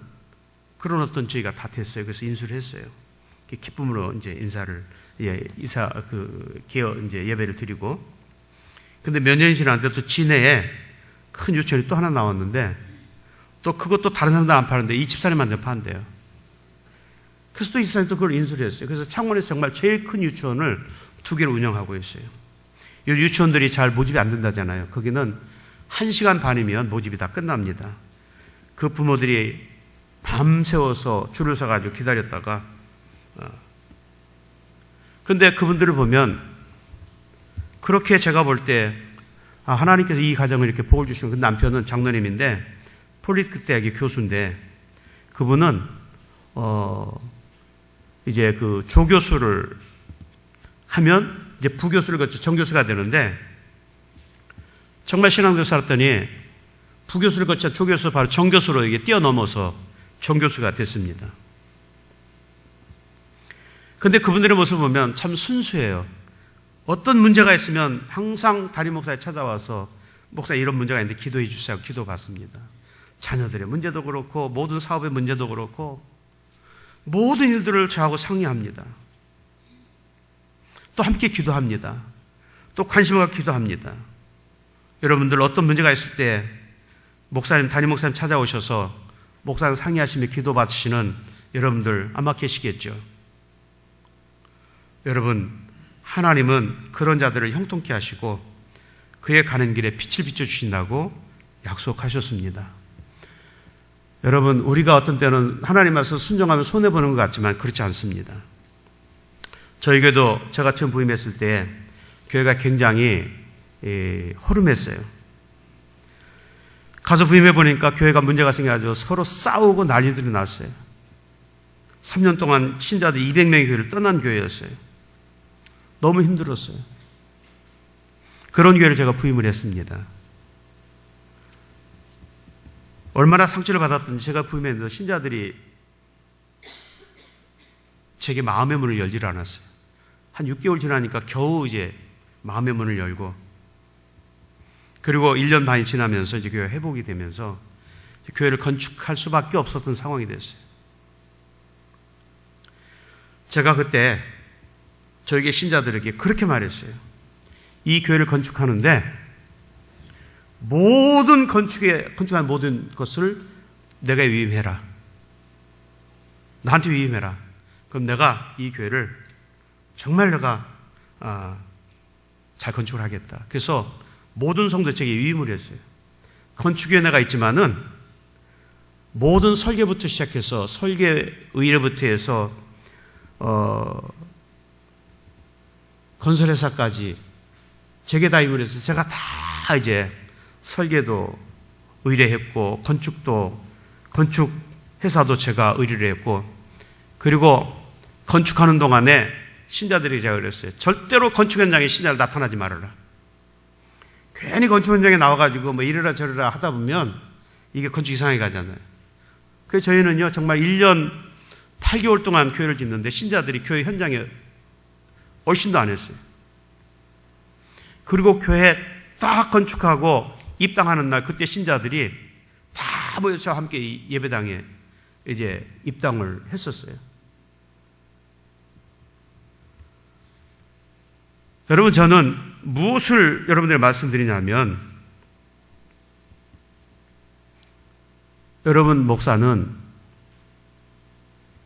그런 어떤 저희가 다 됐어요. 그래서 인수를 했어요. 기쁨으로 이제 이제 예배를 드리고. 근데 몇 년이 지났는데 또 진해에 큰 유치원이 또 하나 나왔는데 또 그것도 다른 사람들 안 파는데 이 집사님한테 판대요. 그래서 또 이 집사님 또 그걸 인수를 했어요. 그래서 창원에서 정말 제일 큰 유치원을 2개를 운영하고 있어요. 이 유치원들이 잘 모집이 안 된다잖아요. 거기는 1시간 반이면 모집이 다 끝납니다. 그 부모들이 밤새워서 줄을 서가지고 기다렸다가 근데 그분들을 보면 그렇게 제가 볼 때 하나님께서 이 가정을 이렇게 복을 주시는, 그 남편은 장로님인데 폴리테크닉 대학의 교수인데 그분은 이제 그 조교수를 하면 이제 부교수를 거쳐 정교수가 되는데 정말 신앙대로 살았더니 부교수를 거쳐 조교수 바로 정교수로 이게 뛰어넘어서 정교수가 됐습니다. 근데 그분들의 모습을 보면 참 순수해요. 어떤 문제가 있으면 항상 담임 목사에 찾아와서 목사 이런 문제가 있는데 기도해 주세요. 기도 받습니다. 자녀들의 문제도 그렇고 모든 사업의 문제도 그렇고 모든 일들을 저하고 상의합니다. 또 함께 기도합니다. 또 관심을 갖고 기도합니다. 여러분들 어떤 문제가 있을 때 목사님, 담임 목사님 찾아오셔서 목사님 상의하시며 기도 받으시는 여러분들 아마 계시겠죠. 여러분, 하나님은 그런 자들을 형통케 하시고 그의 가는 길에 빛을 비춰주신다고 약속하셨습니다. 여러분, 우리가 어떤 때는 하나님 말씀 순종하면 손해보는 것 같지만 그렇지 않습니다. 저희 교회도 제가 처음 부임했을 때 교회가 굉장히 허름했어요. 가서 부임해보니까 교회가 문제가 생겨가지고 서로 싸우고 난리들이 났어요. 3년 동안 신자들 200명의 교회를 떠난 교회였어요. 너무 힘들었어요. 그런 교회를 제가 부임을 했습니다. 얼마나 상처를 받았든지 제가 부임했는데 신자들이 제게 마음의 문을 열지를 않았어요. 한 6개월 지나니까 겨우 이제 마음의 문을 열고, 그리고 1년 반이 지나면서 이제 교회가 회복이 되면서 교회를 건축할 수밖에 없었던 상황이 됐어요. 제가 그때 저에게 신자들에게 그렇게 말했어요. 이 교회를 건축하는데 모든 건축한 모든 것을 내가 위임해라. 나한테 위임해라. 그럼 내가 이 교회를 정말 내가 잘 건축을 하겠다. 그래서 모든 성도에게 위임을 했어요. 건축위원회가 있지만은 모든 설계부터 시작해서 설계 의뢰부터 해서 건설회사까지 제게 다 임을 해서 제가 다 이제 설계도 의뢰했고 건축회사도 제가 의뢰를 했고, 그리고 건축하는 동안에 신자들이 제가 그랬어요. 절대로 건축 현장에 신자를 나타나지 말아라. 괜히 건축 현장에 나와가지고 뭐 이래라 저래라 하다 보면 이게 건축 이상하게 가잖아요. 그래서 저희는요 정말 1년 8개월 동안 교회를 짓는데 신자들이 교회 현장에 얼씬도 안 했어요. 그리고 교회 딱 건축하고 입당하는 날 그때 신자들이 다 모여서 함께 예배당에 이제 입당을 했었어요. 여러분, 저는 무엇을 여러분들에게 말씀드리냐면, 여러분, 목사는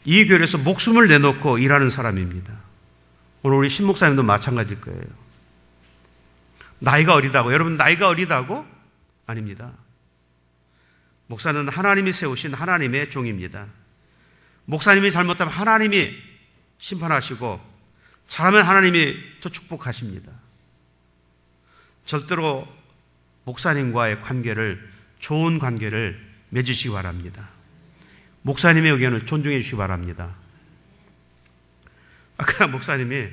이 교회에서 목숨을 내놓고 일하는 사람입니다. 오늘 우리 신 목사님도 마찬가지일 거예요. 나이가 어리다고, 여러분 나이가 어리다고? 아닙니다. 목사는 하나님이 세우신 하나님의 종입니다. 목사님이 잘못하면 하나님이 심판하시고 잘하면 하나님이 또 축복하십니다. 절대로 목사님과의 관계를, 좋은 관계를 맺으시기 바랍니다. 목사님의 의견을 존중해 주시기 바랍니다. 아까 목사님이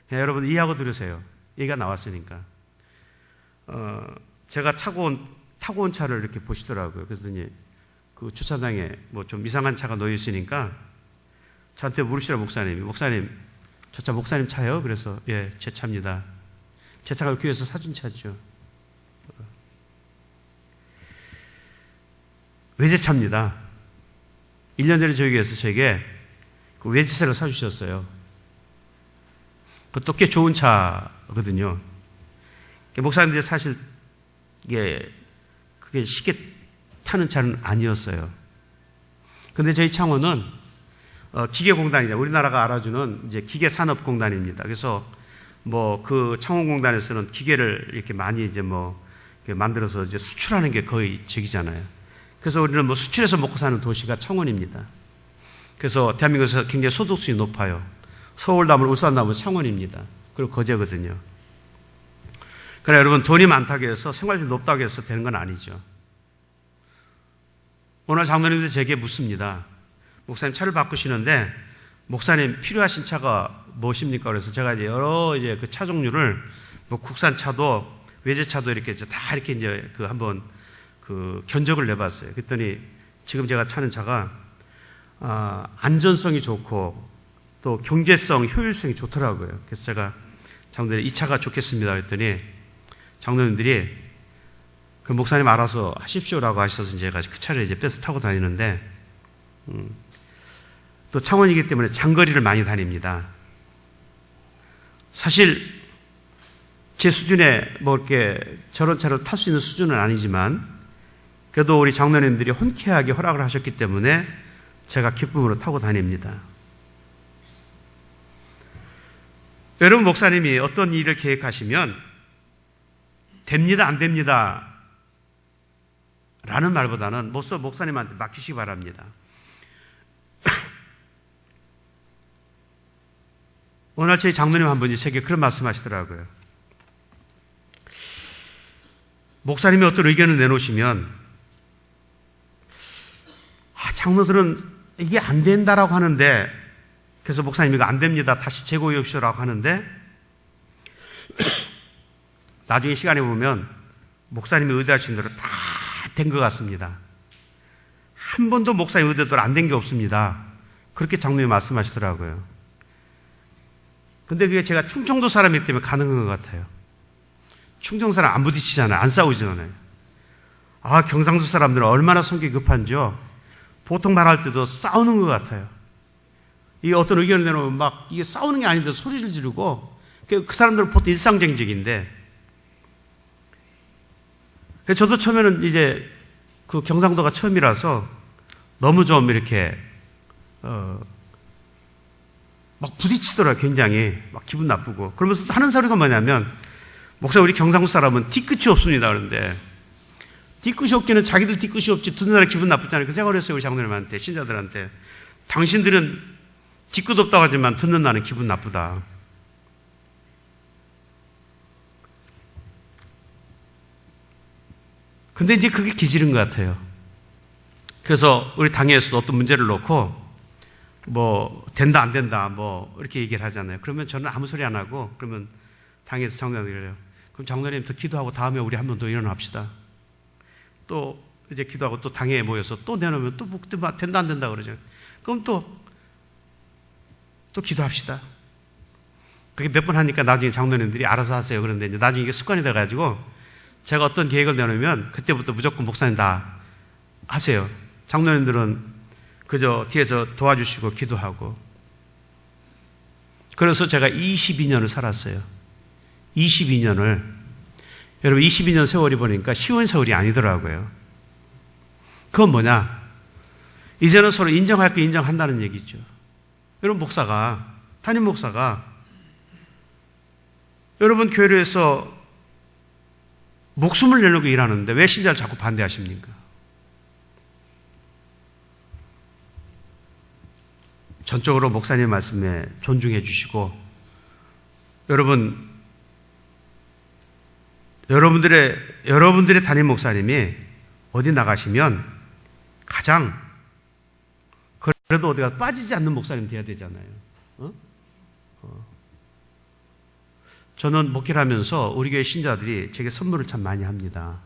그냥 여러분 이해하고 들으세요. 얘기가 나왔으니까. 제가 타고 온 차를 이렇게 보시더라고요. 그랬더니 그 주차장에 뭐 좀 이상한 차가 놓여 있으니까 저한테 물으시라 목사님, 저 차 목사님 차요? 그래서 예, 제 차입니다. 제 차가 교회에서 사준 차죠. 외제차입니다. 1년 전에 저희 교회에서 제게 그 외제차를 사주셨어요. 그것도 꽤 좋은 차거든요. 목사님들이 사실 그게 쉽게 타는 차는 아니었어요. 근데 저희 창원은 기계공단이죠. 우리나라가 알아주는 이제 기계산업공단입니다. 그래서 뭐 그 창원공단에서는 기계를 이렇게 많이 이제 뭐 만들어서 이제 수출하는 게 거의 적이잖아요. 그래서 우리는 뭐 수출해서 먹고 사는 도시가 창원입니다. 그래서 대한민국에서 굉장히 소득수준이 높아요. 서울 다음으로 울산 다음으로 창원입니다. 그리고 거제거든요. 그러나 여러분, 돈이 많다고 해서 생활수준이 높다고 해서 되는 건 아니죠. 오늘 장로님들 제게 묻습니다. 목사님 차를 바꾸시는데 목사님 필요하신 차가 무엇입니까? 그래서 제가 이제 여러 이제 그 차 종류를 뭐 국산 차도 외제차도 이렇게 다 이렇게 이제 그 한번 그 견적을 내봤어요. 그랬더니 지금 제가 차는 차가 안전성이 좋고 또 경제성, 효율성이 좋더라고요. 그래서 제가 장로님 이 차가 좋겠습니다. 그랬더니 장로님들이 그 목사님 알아서 하십시오라고 하셔서 제가 그 차를 이제 뺏어 타고 다니는데 또 창원이기 때문에 장거리를 많이 다닙니다. 사실 제 수준에 뭐 이렇게 저런 차를 탈 수 있는 수준은 아니지만 그래도 우리 장로님들이 흔쾌하게 허락을 하셨기 때문에 제가 기쁨으로 타고 다닙니다. 여러분, 목사님이 어떤 일을 계획하시면 됩니다, 안 됩니다 라는 말보다는 목사님한테 맡기시기 바랍니다. 오늘 저희 장로님 한 분이 제게 그런 말씀 하시더라고요. 목사님이 어떤 의견을 내놓으시면 장로들은 이게 안 된다라고 하는데, 그래서 목사님이 이거 안 됩니다, 다시 재고해 오시라고 하는데 나중에 시간에 보면 목사님이 의도하신 대로 다 된 것 같습니다. 한 번도 목사님 의도대로 안 된 게 없습니다. 그렇게 장로님이 말씀하시더라고요. 근데 그게 제가 충청도 사람이기 때문에 가능한 것 같아요. 충청 사람 안 부딪히잖아요. 안 싸우잖아요. 경상도 사람들은 얼마나 성격이 급한지요. 보통 말할 때도 싸우는 것 같아요. 이게 어떤 의견을 내놓으면 막 이게 싸우는 게 아닌데 소리를 지르고, 그 사람들은 보통 일상쟁적인데, 저도 처음에는 이제 그 경상도가 처음이라서 너무 좀 이렇게 막 부딪히더라고요. 굉장히 막 기분 나쁘고. 그러면서 하는 소리가 뭐냐면, 목사 우리 경상도 사람은 뒤끝이 없습니다 그런데, 뒤끝이 없기는 자기들 뒤끝이 없지 듣는 사람 기분 나쁘잖아요. 그래서 제가 그랬어요, 우리 장로님한테, 신자들한테. 당신들은 뒤끝 없다고 하지만 듣는 나는 기분 나쁘다. 근데 이제 그게 기질인 것 같아요. 그래서 우리 당에서도 어떤 문제를 놓고 된다 안 된다 이렇게 얘기를 하잖아요. 그러면 저는 아무 소리 안 하고, 그러면 당에서 장로님이 그래요. 그럼 장로님 더 기도하고 다음에 우리 한 번 더 일어납시다. 또 이제 기도하고 또 당회에 모여서 또 내놓으면 또 된다 안 된다 그러죠. 그럼 또 기도합시다. 그게 몇 번 하니까 나중에 장로님들이 알아서 하세요. 그런데 이제 나중에 이게 습관이 돼가지고 제가 어떤 계획을 내놓으면 그때부터 무조건 목사님 다 하세요. 장로님들은 그저 뒤에서 도와주시고 기도하고. 그래서 제가 22년을 살았어요. 22년을. 여러분, 22년 세월이 보니까 쉬운 세월이 아니더라고요. 그건 뭐냐? 이제는 서로 인정할 게 인정한다는 얘기죠. 여러분, 담임 목사가 여러분 교회에서 목숨을 내놓고 일하는데 왜 신자를 자꾸 반대하십니까? 전적으로 목사님 말씀에 존중해 주시고, 여러분들의 담임 목사님이 어디 나가시면 가장 그래도 어디가 빠지지 않는 목사님 돼야 되잖아요. 저는 목회를 하면서 우리 교회 신자들이 제게 선물을 참 많이 합니다.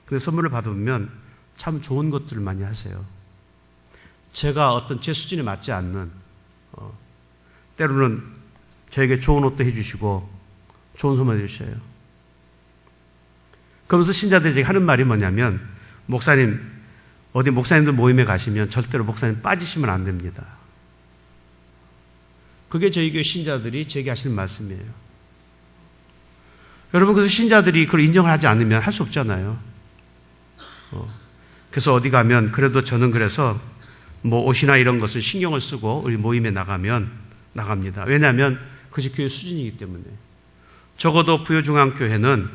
근데 선물을 받으면 참 좋은 것들을 많이 하세요. 제가 어떤 제 수준에 맞지 않는, 때로는 저에게 좋은 옷도 해주시고 좋은 선물 해주셔요. 그러면서 신자들이 제가 하는 말이 뭐냐면, 어디 목사님들 모임에 가시면 절대로 목사님 빠지시면 안 됩니다. 그게 저희 교회 신자들이 제게 하시는 말씀이에요. 여러분, 그래서 신자들이 그걸 인정을 하지 않으면 할 수 없잖아요. 그래서 어디 가면, 그래도 저는 그래서 옷이나 이런 것을 신경을 쓰고 우리 모임에 나갑니다. 왜냐하면 그것이 교회 수준이기 때문에. 적어도 부여중앙교회는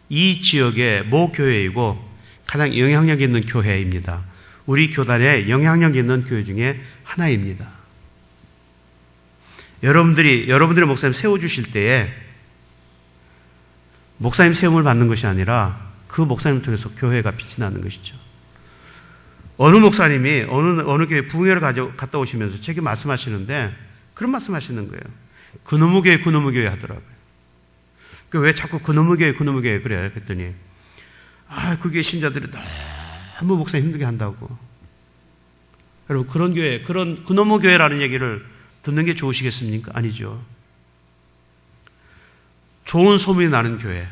이 지역의 모 교회이고 가장 영향력 있는 교회입니다. 우리 교단에 영향력 있는 교회 중에 하나입니다. 여러분들의 목사님 세워주실 때에 목사님 세움을 받는 것이 아니라 그 목사님을 통해서 교회가 빛이 나는 것이죠. 어느 목사님이 어느 교회 부흥회를 갔다 오시면서 제게 말씀하시는데 그런 말씀하시는 거예요. 그놈의 교회 하더라고요. 왜 자꾸 그놈의 교회 그래? 그랬더니 그게 신자들이 너무 목사님 힘들게 한다고. 여러분, 그런 교회, 그놈의 교회라는 얘기를 듣는 게 좋으시겠습니까? 아니죠. 좋은 소문이 나는 교회.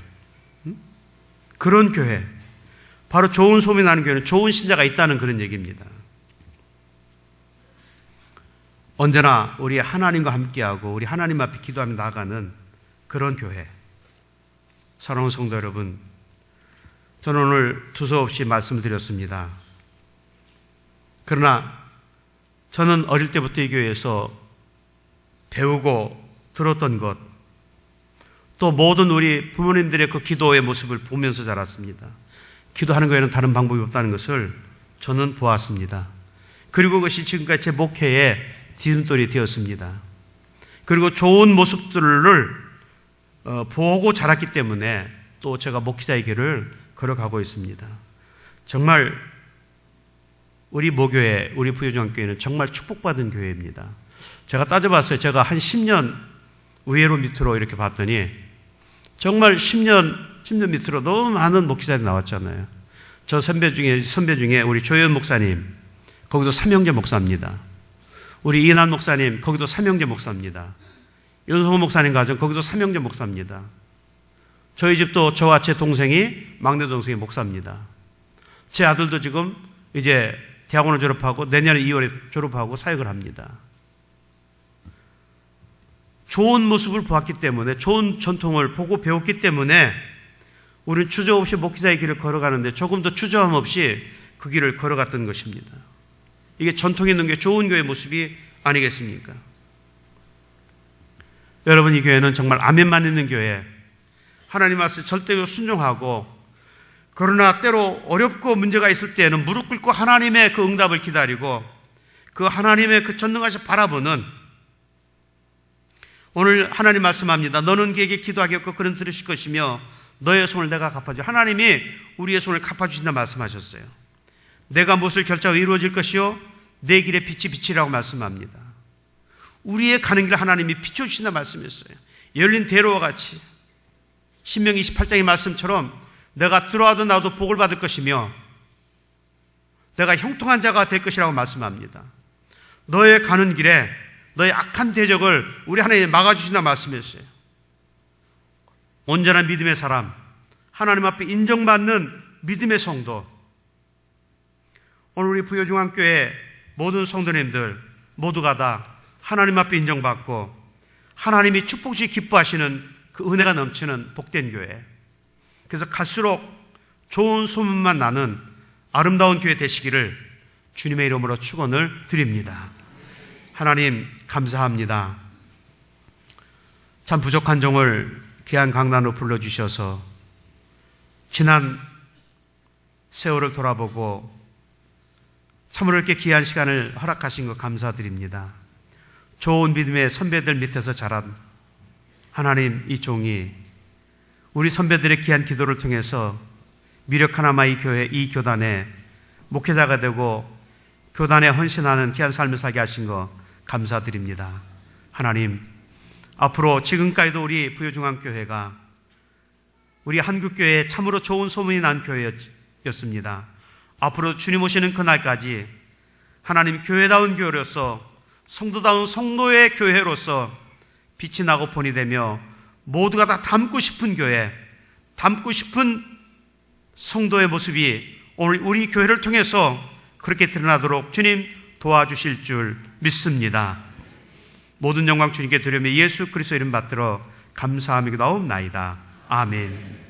그런 교회. 바로 좋은 소문이 나는 교회는 좋은 신자가 있다는 그런 얘기입니다. 언제나 우리 하나님과 함께하고 우리 하나님 앞에 기도하며 나아가는 그런 교회. 사랑하는 성도 여러분, 저는 오늘 두서없이 말씀을 드렸습니다. 그러나 저는 어릴 때부터 이 교회에서 배우고 들었던 것, 또 모든 우리 부모님들의 그 기도의 모습을 보면서 자랐습니다. 기도하는 거에는 다른 방법이 없다는 것을 저는 보았습니다. 그리고 그것이 지금까지 제 목회의 디딤돌이 되었습니다. 그리고 좋은 모습들을 보고 자랐기 때문에 또 제가 목회자의 길을 걸어가고 있습니다. 정말 우리 모교회, 우리 부여중앙교회는 정말 축복받은 교회입니다. 제가 따져봤어요. 제가 한 10년 의외로 밑으로 이렇게 봤더니 정말 10년 밑으로 너무 많은 목회자들이 나왔잖아요. 저 선배 중에 우리 조현 목사님, 거기도 삼형제 목사입니다. 우리 이난 목사님, 거기도 삼형제 목사입니다. 윤성호 목사님 가정, 거기도 삼형제 목사입니다. 저희 집도 저와 제 동생이, 막내 동생이 목사입니다. 제 아들도 지금 이제 대학원을 졸업하고 내년에 2월에 졸업하고 사역을 합니다. 좋은 모습을 보았기 때문에, 좋은 전통을 보고 배웠기 때문에 우리는 주저 없이 목회자의 길을 걸어가는데 조금 더 주저함 없이 그 길을 걸어갔던 것입니다. 이게 전통 있는 게 좋은 교회의 모습이 아니겠습니까? 여러분, 이 교회는 정말 아멘만 있는 교회, 하나님 말씀 절대로 순종하고, 그러나 때로 어렵고 문제가 있을 때에는 무릎 꿇고 하나님의 그 응답을 기다리고 그 하나님의 그 전능하신 바라보는, 오늘 하나님 말씀합니다. 너는 그에게 기도하겠고 그는 들으실 것이며 너의 손을 내가 갚아줘. 하나님이 우리의 손을 갚아주신다 말씀하셨어요. 내가 무엇을 결정하고 이루어질 것이요 내 길에 빛이 빛이라고 말씀합니다. 우리의 가는 길 하나님이 비춰주신다 말씀했어요. 열린 대로와 같이 신명기 28장의 말씀처럼 내가 들어와도 나도 복을 받을 것이며 내가 형통한 자가 될 것이라고 말씀합니다. 너의 가는 길에 너의 악한 대적을 우리 하나님이 막아주신다 말씀했어요. 온전한 믿음의 사람, 하나님 앞에 인정받는 믿음의 성도, 오늘 우리 부여중앙교회 모든 성도님들 모두가 다 하나님 앞에 인정받고 하나님이 축복시 기뻐하시는 그 은혜가 넘치는 복된 교회, 그래서 갈수록 좋은 소문만 나는 아름다운 교회 되시기를 주님의 이름으로 축원을 드립니다. 하나님 감사합니다. 참 부족한 종을 귀한 강단으로 불러주셔서 지난 세월을 돌아보고 참으로 이렇게 귀한 시간을 허락하신 것 감사드립니다. 좋은 믿음의 선배들 밑에서 자란 하나님, 이 종이 우리 선배들의 귀한 기도를 통해서 미력 하나마 이 교회, 이 교단의 목회자가 되고 교단에 헌신하는 귀한 삶을 살게 하신 것 감사드립니다. 하나님, 앞으로 지금까지도 우리 부여중앙교회가 우리 한국교회에 참으로 좋은 소문이 난 교회였습니다. 앞으로 주님 오시는 그날까지 하나님 교회다운 교회로서, 성도다운 성도의 교회로서 빛이 나고 본이 되며 모두가 다 닮고 싶은 교회, 닮고 싶은 성도의 모습이 오늘 우리 교회를 통해서 그렇게 드러나도록 주님 도와주실 줄 믿습니다. 모든 영광 주님께 드리며 예수 그리스도 이름 받들어 감사하며 나옵나이다. 아멘.